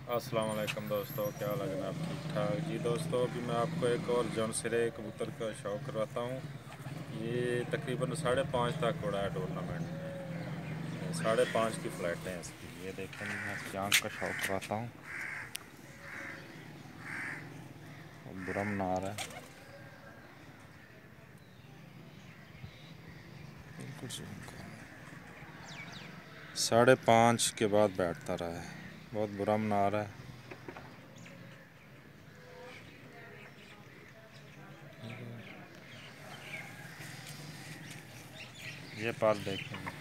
अस्सलाम वालेकुम दोस्तों, क्या हाल है जनाब? ठीक ठाक जी दोस्तों। अभी मैं आपको एक और जौन सिरे कबूतर का शौक़ करवाता हूँ। ये तकरीबन 5.5 तक उड़ा है टूर्नामेंट में। 5.5 की फ़्लाइट हैं इसकी। ये देखें, मैं इसकी आँख का शौक़ करवाता हूँ। बुरम नार है, बिल्कुल 5.5 के बाद बैठता रहा है। बहुत बुरम नार है। ये पर देखेंगे,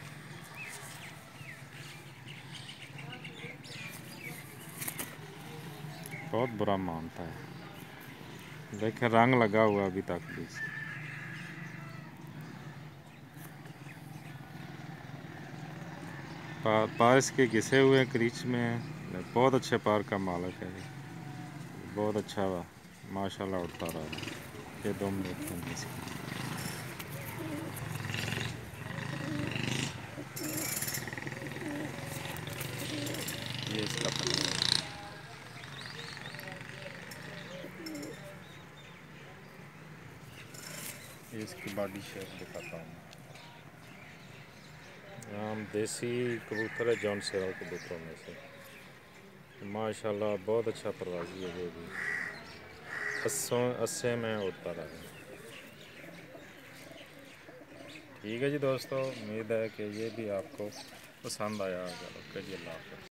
बहुत बुरा मानता है। देखें, रंग लगा हुआ अभी तक भी। पार इसके घिसे हुए क्रीच में है। बहुत अच्छे पार का मालिक है। बहुत अच्छा माशाल्लाह उड़ता रहा है। ये दुम देखेंगे इसकी। ये इसका पल्ला है। ये इसकी बॉडी शेप दिखाता हूँ। हम देसी कबूतर है जौन सिरा कबूतरों में से। माशाल्लाह बहुत अच्छा परवाज़ी है। ये भी अस्से में उड़ता रहा है। ठीक है जी दोस्तों, उम्मीद है कि ये भी आपको पसंद आया होगा। ओके जी, अल्लाह हाफ़िज़।